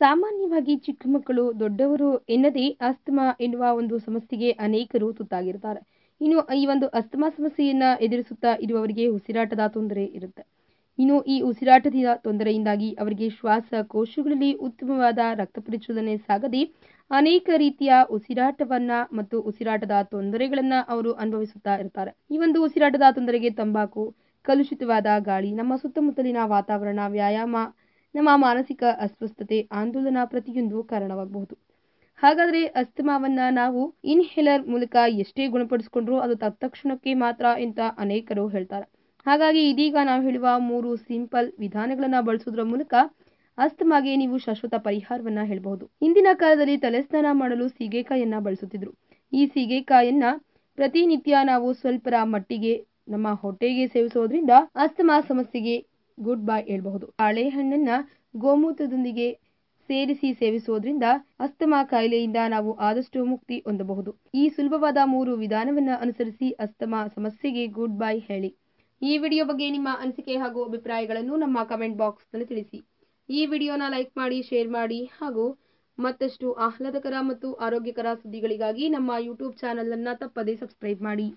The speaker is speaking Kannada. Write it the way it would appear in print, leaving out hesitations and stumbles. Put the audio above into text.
ಸಾಮಾನ್ಯವಾಗಿ ಚಿಕ್ಕ ಮಕ್ಕಳು ದೊಡ್ಡವರು ಎನ್ನದೇ ಅಸ್ತಮಾ ಎನ್ನುವ ಒಂದು ಸಮಸ್ಯೆಗೆ ಅನೇಕರು ತುತ್ತಾಗಿರ್ತಾರೆ. ಇನ್ನು ಈ ಒಂದು ಅಸ್ತಮಾ ಸಮಸ್ಯೆಯನ್ನ ಎದುರಿಸುತ್ತಾ ಇರುವವರಿಗೆ ಉಸಿರಾಟದ ತೊಂದರೆ ಇರುತ್ತೆ. ಇನ್ನು ಈ ಉಸಿರಾಟದ ತೊಂದರೆಯಿಂದಾಗಿ ಅವರಿಗೆ ಶ್ವಾಸಕೋಶಗಳಲ್ಲಿ ಉತ್ತಮವಾದ ರಕ್ತ ಪರಿಚಲನೆ ಸಾಗದೆ ಅನೇಕ ರೀತಿಯ ಉಸಿರಾಟವನ್ನ ಮತ್ತು ಉಸಿರಾಟದ ತೊಂದರೆಗಳನ್ನ ಅವರು ಅನುಭವಿಸುತ್ತಾ ಇರ್ತಾರೆ. ಈ ಒಂದು ಉಸಿರಾಟದ ತೊಂದರೆಗೆ ತಂಬಾಕು, ಕಲುಷಿತವಾದ ಗಾಳಿ, ನಮ್ಮ ಸುತ್ತಮುತ್ತಲಿನ ವಾತಾವರಣ, ವ್ಯಾಯಾಮ, ನಮ್ಮ ಮಾನಸಿಕ ಅಸ್ವಸ್ಥತೆ, ಆಂದೋಲನ ಪ್ರತಿಯೊಂದು ಕಾರಣವಾಗಬಹುದು. ಹಾಗಾದ್ರೆ ಅಸ್ತಮಾವನ್ನ ನಾವು ಇನ್ಹೇಲರ್ ಮೂಲಕ ಎಷ್ಟೇ ಗುಣಪಡಿಸಿಕೊಂಡ್ರೂ ಅದು ತತ್ಕ್ಷಣಕ್ಕೆ ಮಾತ್ರ ಅಂತ ಅನೇಕರು ಹೇಳ್ತಾರೆ. ಹಾಗಾಗಿ ಇದೀಗ ನಾವು ಹೇಳುವ 3 ಸಿಂಪಲ್ ವಿಧಾನಗಳನ್ನ ಬಳಸೋದ್ರ ಮೂಲಕ ಅಸ್ತಮಾಗೆ ನೀವು ಶಾಶ್ವತ ಪರಿಹಾರವನ್ನ ಹೇಳಬಹುದು. ಇಂದಿನ ಕಾಲದಲ್ಲಿ ತಲೆಸ್ನಾನ ಮಾಡಲು ಸೀಗೆಕಾಯನ್ನ ಬಳಸುತ್ತಿದ್ರು. ಈ ಸೀಗೆಕಾಯನ್ನ ಪ್ರತಿನಿತ್ಯ ನಾವು ಸ್ವಲ್ಪರ ಮಟ್ಟಿಗೆ ನಮ್ಮ ಹೊಟ್ಟೆಗೆ ಸೇವಿಸೋದ್ರಿಂದ ಅಸ್ತಮಾ ಸಮಸ್ಯೆಗೆ ಗುಡ್ ಬೈ ಹೇಳ್ಬಹುದು. ಬಾಳೆಹಣ್ಣನ್ನ ಗೋಮೂತ್ರದೊಂದಿಗೆ ಸೇರಿಸಿ ಸೇವಿಸೋದ್ರಿಂದ ಅಸ್ತಮಾ ಕಾಯಿಲೆಯಿಂದ ನಾವು ಆದಷ್ಟು ಮುಕ್ತಿ ಹೊಂದಬಹುದು. ಈ ಸುಲಭವಾದ 3 ವಿಧಾನವನ್ನ ಅನುಸರಿಸಿ ಅಸ್ತಮಾ ಸಮಸ್ಯೆಗೆ ಗುಡ್ ಬೈ ಹೇಳಿ. ಈ ವಿಡಿಯೋ ಬಗ್ಗೆ ನಿಮ್ಮ ಅನಿಸಿಕೆ ಹಾಗೂ ಅಭಿಪ್ರಾಯಗಳನ್ನು ನಮ್ಮ ಕಮೆಂಟ್ ಬಾಕ್ಸ್ ನಲ್ಲಿ ತಿಳಿಸಿ. ಈ ವಿಡಿಯೋನ ಲೈಕ್ ಮಾಡಿ, ಶೇರ್ ಮಾಡಿ ಹಾಗೂ ಮತ್ತಷ್ಟು ಆಹ್ಲಾದಕರ ಮತ್ತು ಆರೋಗ್ಯಕರ ಸುದ್ದಿಗಳಿಗಾಗಿ ನಮ್ಮ ಯೂಟ್ಯೂಬ್ ಚಾನೆಲ್ ಅನ್ನ ತಪ್ಪದೇ ಸಬ್ಸ್ಕ್ರೈಬ್ ಮಾಡಿ.